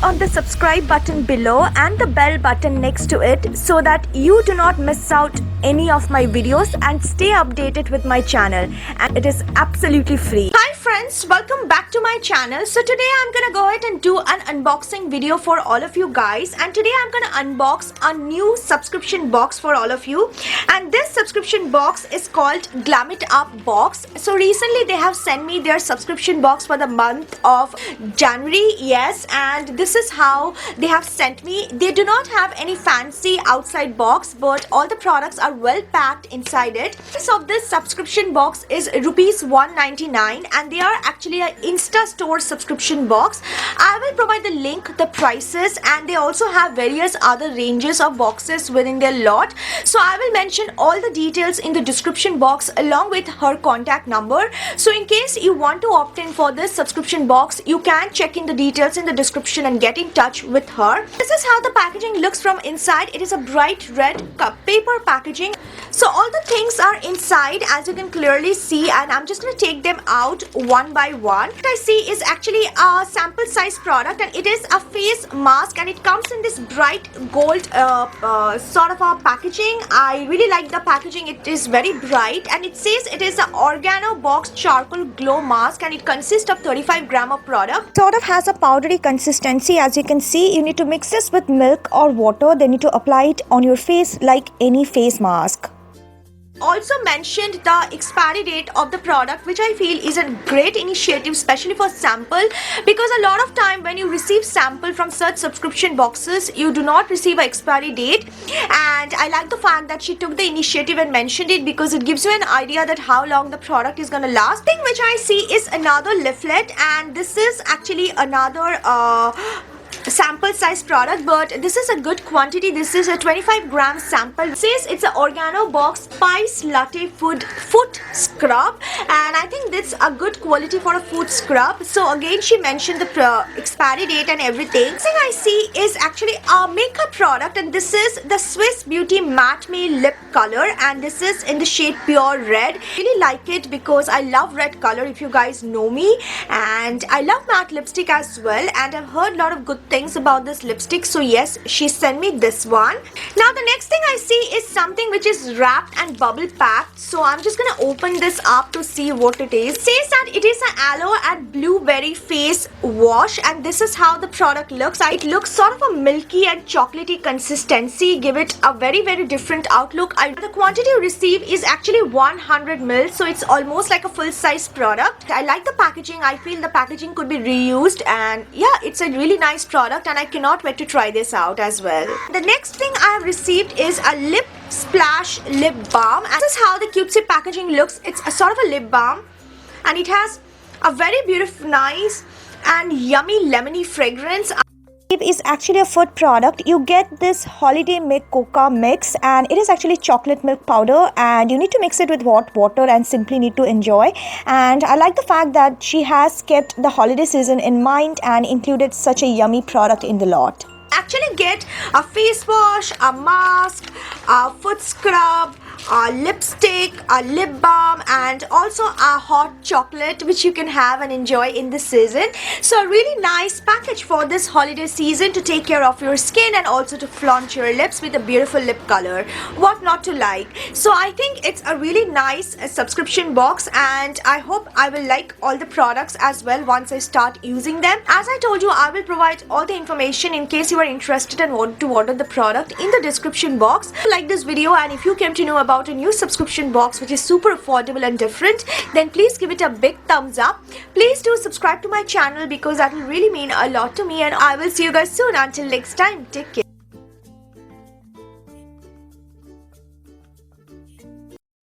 on the subscribe button below and the bell button next to it so that you do not miss out any of my videos and stay updated with my channel, and it is absolutely free. Hi friends, welcome back to my channel. So today I'm gonna go ahead and do an unboxing video for all of you guys, and today I'm gonna unbox a new subscription box for all of you, and this subscription box is called GLAMITUP box. So recently they have sent me their subscription box for the month of January, yes, and this is how they have sent me. They do not have any fancy outside box, but all the products are well packed inside it. The price of this subscription box is rupees 199, and they are actually an Insta store subscription box. I will provide the link, the prices, and they also have various other ranges of boxes within their lot. So I will mention all the details in the description box along with her contact number. So in case you want to opt in for this subscription box, you can check in the details in the description and get in touch with her. This is how the packaging looks from inside. It is a bright red paper packaging. So all the things are inside, as you can clearly see, and I'm just going to take them out one by one. What I see is actually a sample size product, and it is a face mask, and it comes in this bright gold sort of a packaging. I really like the packaging. It is very bright, and it says it is an ORGANO box charcoal glow mask, and it consists of 35 grams of product. Sort of has a powdery consistency. As you can see, you need to mix this with milk or water, then you need to apply it on your face like any face mask. Also mentioned the expiry date of the product, which I feel is a great initiative, especially for sample, because a lot of time when you receive sample from such subscription boxes, you do not receive an expiry date, and I like the fact that she took the initiative and mentioned it, because it gives you an idea that how long the product is gonna last. Thing which I see is another leaflet, and this is actually another sample size product, but this is a good quantity. This is a 25 gram sample. It says it's an ORGANO box spice latte foot scrub, and I think that's a good quality for a foot scrub. So again, she mentioned the expiry date and everything. Next thing I see is actually a makeup product, and this is the Swiss Beauty Matte Me Lip Color, and this is in the shade Pure Red. I really like it because I love red color, if you guys know me, and I love matte lipstick as well, and I've heard a lot of good things about this lipstick, so yes, she sent me this one. Now the next thing I see is something which is wrapped and bubble packed, so I'm just gonna open this up to see what it is. It says that it is an aloe and blueberry face wash, and this is how the product looks. It looks sort of a milky and chocolatey consistency, give it a very different outlook. The quantity you receive is actually 100 ml, so it's almost like a full size product. I like the packaging. I feel the packaging could be reused, and yeah, it's a really nice product, and I cannot wait to try this out as well. The next thing I have received is a lip splash lip balm, and this is how the cutesy packaging looks. It's a sort of a lip balm, and it has a very beautiful, nice and yummy lemony fragrance. It is actually a food product. You get this holiday milk coca mix, and it is actually chocolate milk powder, and you need to mix it with hot water and simply need to enjoy. And I like the fact that she has kept the holiday season in mind and included such a yummy product in the lot. Actually get a face wash, a mask, a foot scrub, a lipstick, a lip balm, and also a hot chocolate which you can have and enjoy in this season. So a really nice package for this holiday season to take care of your skin and also to flaunt your lips with a beautiful lip color. What not to like? So I think it's a really nice subscription box, and I hope I will like all the products as well once I start using them. As I told you, I will provide all the information in case you are interested and want to order the product in the description box. If you like this video, and if you came to know about a new subscription box which is super affordable and different, then please give it a big thumbs up. Please do subscribe to my channel, because that will really mean a lot to me, and I will see you guys soon. Until next time, take care.